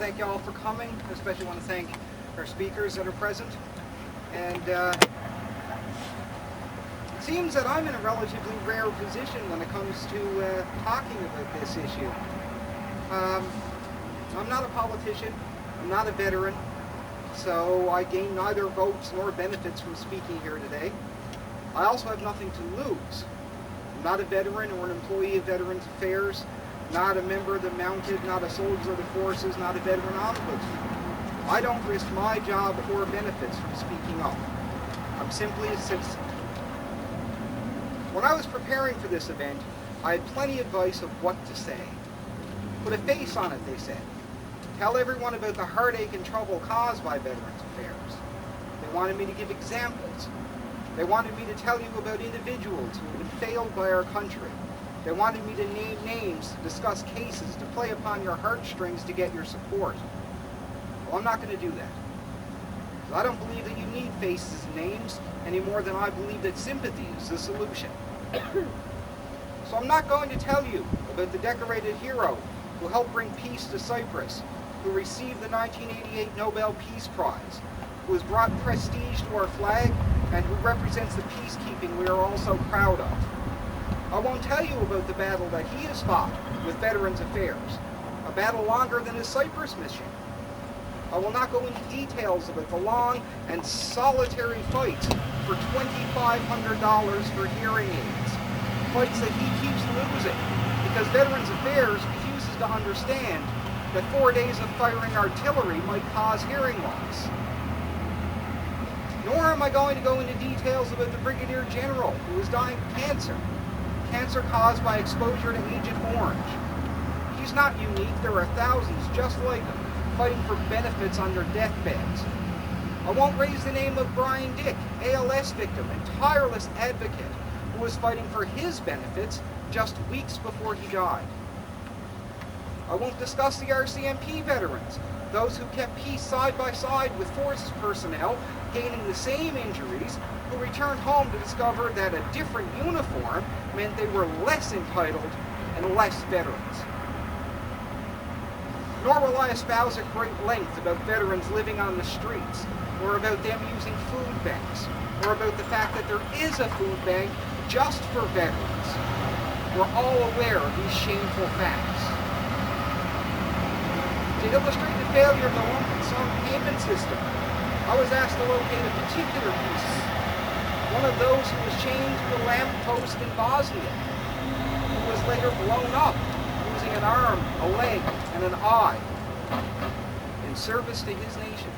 thank you all for coming. I especially want to thank our speakers that are present. And it seems that I'm in a relatively rare position when it comes to talking about this issue. I'm not a politician, I'm not a veteran, so I gain neither votes nor benefits from speaking here today. I also have nothing to lose. I'm not a veteran or an employee of Veterans Affairs, not a member of the Mounted, not a soldier of the forces, not a veteran ombudsman. I don't risk my job or benefits from speaking up. I'm simply a citizen. When I was preparing for this event, I had plenty of advice of what to say. Put a face on it, they said. Tell everyone about the heartache and trouble caused by Veterans Affairs. They wanted me to give examples. They wanted me to tell you about individuals who have been failed by our country. They wanted me to name names, to discuss cases, to play upon your heartstrings to get your support. Well, I'm not going to do that. I don't believe that you need faces and names any more than I believe that sympathy is the solution. So I'm not going to tell you about the decorated hero who helped bring peace to Cyprus, who received the 1988 Nobel Peace Prize, who has brought prestige to our flag, and who represents the peacekeeping we are all so proud of. I won't tell you about the battle that he has fought with Veterans Affairs, a battle longer than his Cyprus mission. I will not go into details about the long and solitary fights for $2,500 for hearing aids, fights that he keeps losing because Veterans Affairs refuses to understand that 4 days of firing artillery might cause hearing loss. Nor am I going to go into details about the Brigadier General who is dying of cancer caused by exposure to Agent Orange. He's not unique. There are thousands just like him fighting for benefits on their deathbeds. I won't raise the name of Brian Dick, ALS victim and tireless advocate who was fighting for his benefits just weeks before he died. I won't discuss the RCMP veterans, those who kept peace side by side with forces personnel gaining the same injuries, who returned home to discover that a different uniform meant they were less entitled and less veterans. Nor will I espouse at great length about veterans living on the streets, or about them using food banks, or about the fact that there is a food bank just for veterans. We're all aware of these shameful facts. To illustrate the failure of the lump sum payment system, I was asked to locate a particular piece, one of those who was chained to a lamppost in Bosnia, who was later blown up, losing an arm, a leg, and an eye, in service to his nation,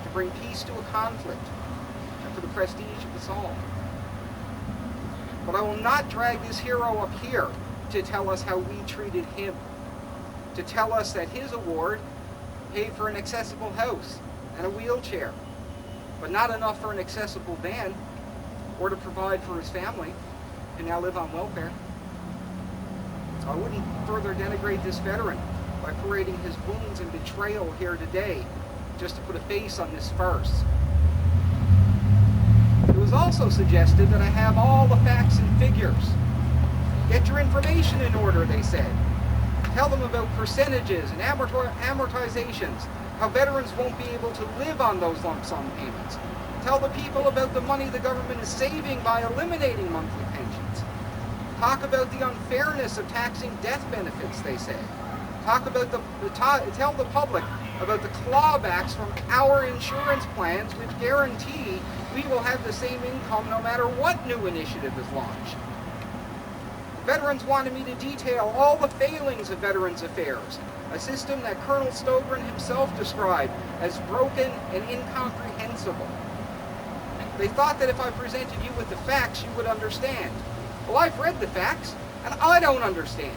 to bring peace to a conflict, and for the prestige of us all. But I will not drag this hero up here to tell us how we treated him, to tell us that his award paid for an accessible house and a wheelchair, but not enough for an accessible van, or to provide for his family, who now live on welfare. I wouldn't further denigrate this veteran by parading his wounds and betrayal here today, just to put a face on this farce. It was also suggested that I have all the facts and figures. Get your information in order, they said. Tell them about percentages and amortizations, how veterans won't be able to live on those lump sum payments. Tell the people about the money the government is saving by eliminating monthly pensions. Talk about the unfairness of taxing death benefits, they say. Talk about tell the public about the clawbacks from our insurance plans which guarantee we will have the same income no matter what new initiative is launched. Veterans wanted me to detail all the failings of Veterans Affairs, a system that Colonel Stogren himself described as broken and incomprehensible. They thought that if I presented you with the facts, you would understand. Well, I've read the facts, and I don't understand.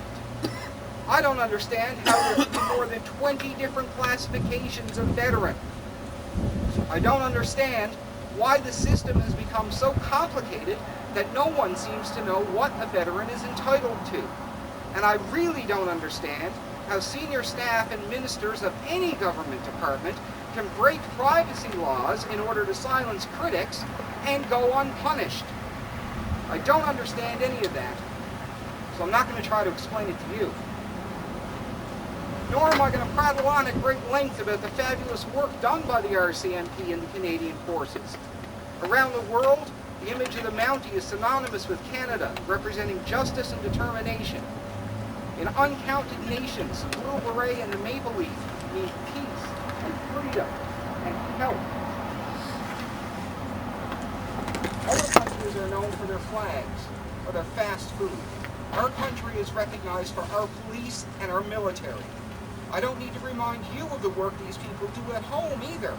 I don't understand how there could be more than 20 different classifications of veteran. I don't understand why the system has become so complicated that no one seems to know what a veteran is entitled to. And I really don't understand how senior staff and ministers of any government department can break privacy laws in order to silence critics and go unpunished. I don't understand any of that, so I'm not going to try to explain it to you. Nor am I going to prattle on at great length about the fabulous work done by the RCMP and the Canadian forces. Around the world, the image of the Mountie is synonymous with Canada, representing justice and determination. In uncounted nations, the Blue Beret and the Maple Leaf mean peace and freedom and health. Other countries are known for their flags or their fast food. Our country is recognized for our police and our military. I don't need to remind you of the work these people do at home either.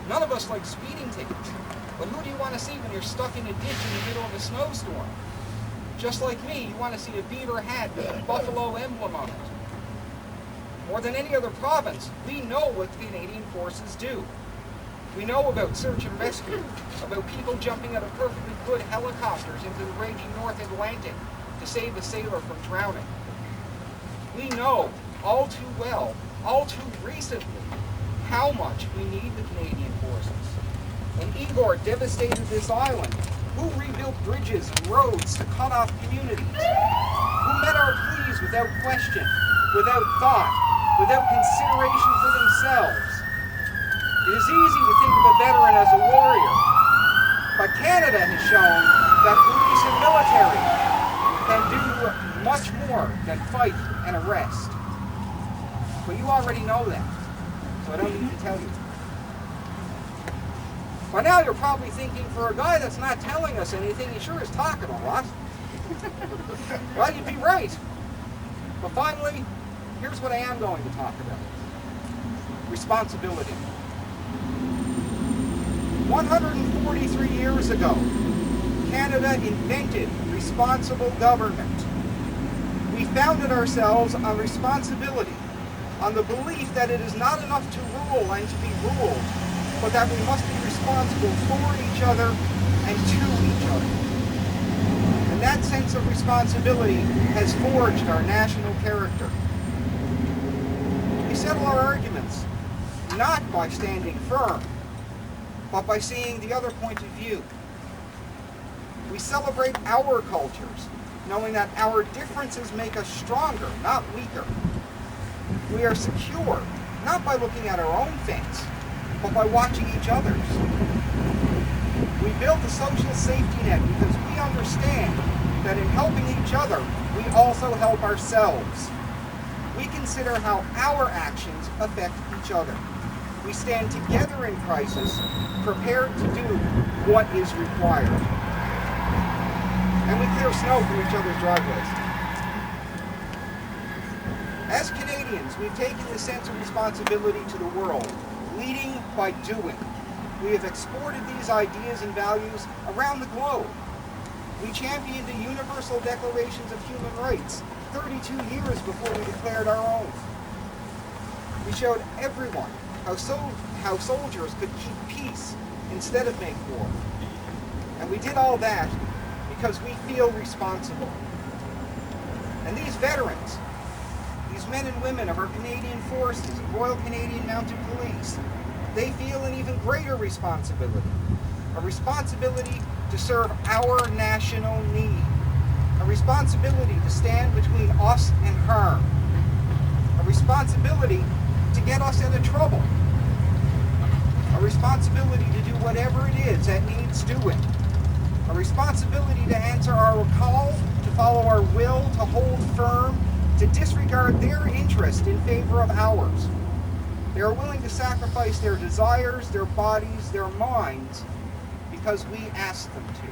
None of us like speeding tickets, but who do you want to see when you're stuck in a ditch in the middle of a snowstorm? Just like me, you want to see a beaver hat with a buffalo emblem on it. More than any other province, we know what the Canadian forces do. We know about search and rescue, about people jumping out of perfectly good helicopters into the raging North Atlantic to save a sailor from drowning. We know all too well, all too recently, how much we need the Canadian forces. When Igor devastated this island, who rebuilt bridges and roads to cut off communities? Who met our pleas without question, without thought, without consideration for themselves? It is easy to think of a veteran as a warrior, but Canada has shown that police and military can do much more than fight and arrest. But you already know that, so I don't need to tell you. By now you're probably thinking, for a guy that's not telling us anything, he sure is talking a lot. Well, you'd be right. But finally, here's what I am going to talk about. Responsibility. 143 years ago, Canada invented responsible government. We founded ourselves on responsibility, on the belief that it is not enough to rule and to be ruled, but that we must be responsible for each other and to each other. And that sense of responsibility has forged our national character. We settle our arguments not by standing firm, but by seeing the other point of view. We celebrate our cultures, knowing that our differences make us stronger, not weaker. We are secure, not by looking at our own things, but by watching each other's. We build a social safety net because we understand that in helping each other, we also help ourselves. We consider how our actions affect each other. We stand together in crisis, prepared to do what is required. And we clear snow from each other's driveways. As Canadians, we've taken this sense of responsibility to the world, leading by doing. We have exported these ideas and values around the globe. We championed the Universal Declarations of Human Rights 32 years before we declared our own. We showed everyone how soldiers could keep peace instead of make war. And we did all that because we feel responsible. And these veterans, these men and women of our Canadian Forces and Royal Canadian Mounted Police, they feel an even greater responsibility. A responsibility to serve our national need. A responsibility to stand between us and harm. A responsibility to get us into trouble. A responsibility to do whatever it is that needs doing. A responsibility to answer our call, to follow our will, to hold firm, to disregard their interest in favor of ours. They are willing to sacrifice their desires, their bodies, their minds, because we ask them to.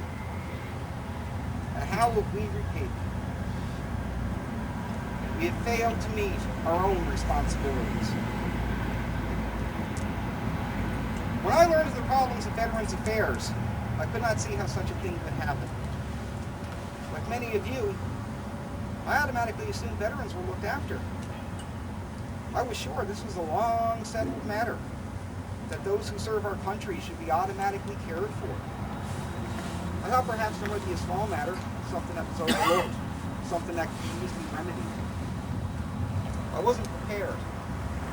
And how will we repay them? We have failed to meet our own responsibilities. When I learned of the problems of Veterans Affairs, I could not see how such a thing could happen. Like many of you, I automatically assumed veterans were looked after. I was sure this was a long settled matter, that those who serve our country should be automatically cared for. I thought perhaps there might be a small matter, something that was overlooked, something that could easily be remedied. I wasn't prepared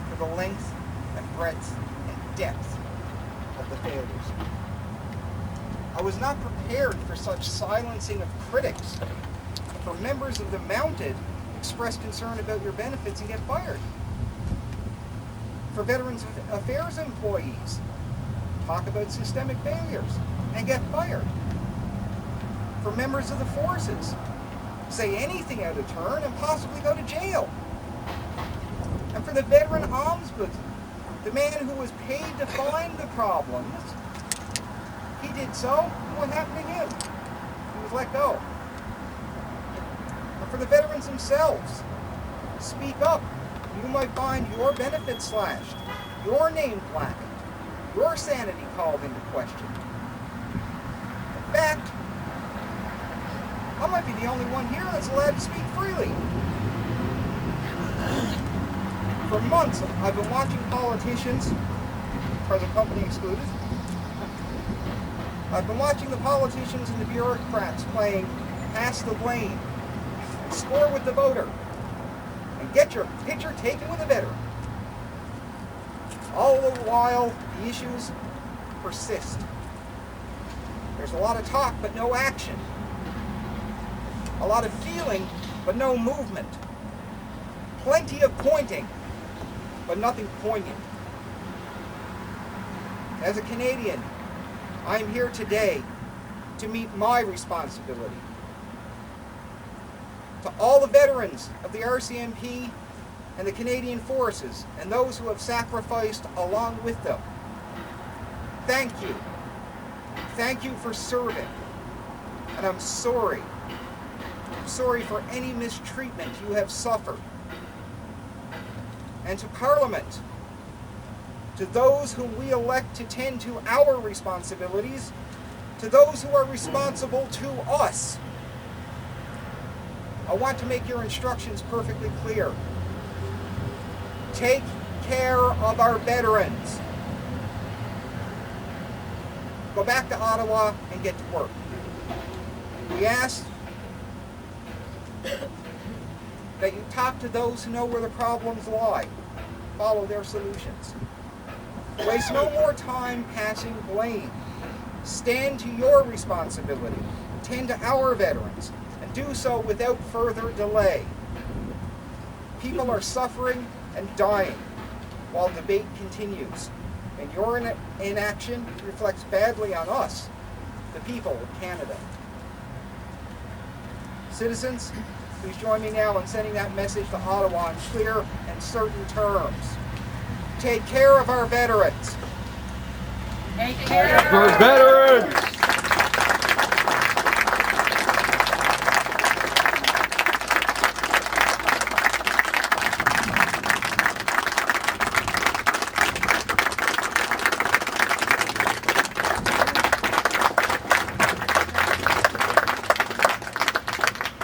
for the length and breadth and depth of the failures. I was not prepared for such silencing of critics, for members of the Mounted express concern about your benefits and get fired. For Veterans Affairs employees, talk about systemic failures and get fired. For members of the forces, say anything out of turn and possibly go to jail. And for the veteran ombudsman, the man who was paid to find the problems, he did so. What happened to him? He was let go. And for the veterans themselves, speak up. You might find your benefits slashed, your name blackened, your sanity called into question. In fact, I might be the only one here that's allowed to speak freely. For months, I've been watching politicians, present company excluded, I've been watching the politicians and the bureaucrats playing pass the blame, and score with the voter, and get your picture taken with a veteran. All the while, the issues persist. There's a lot of talk, but no action. A lot of feeling, but no movement. Plenty of pointing, but nothing poignant. As a Canadian, I am here today to meet my responsibility. To all the veterans of the RCMP and the Canadian Forces and those who have sacrificed along with them, thank you. Thank you for serving. And I'm sorry. I'm sorry for any mistreatment you have suffered. And to Parliament, to those whom we elect to tend to our responsibilities, to those who are responsible to us, I want to make your instructions perfectly clear. Take care of our veterans. Go back to Ottawa and get to work. We ask that you talk to those who know where the problems lie. Follow their solutions. Waste no more time passing blame. Stand to your responsibility. Tend to our veterans. And do so without further delay. People are suffering and dying while debate continues. And your inaction reflects badly on us, the people of Canada. Citizens, please join me now in sending that message to Ottawa in clear and certain terms. Take care of our veterans. Take care of our veterans.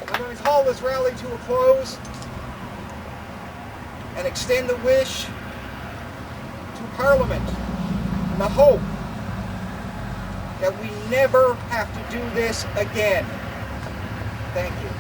I'm going to call this rally to a close and extend the wish to Parliament and the hope that we never have to do this again. Thank you.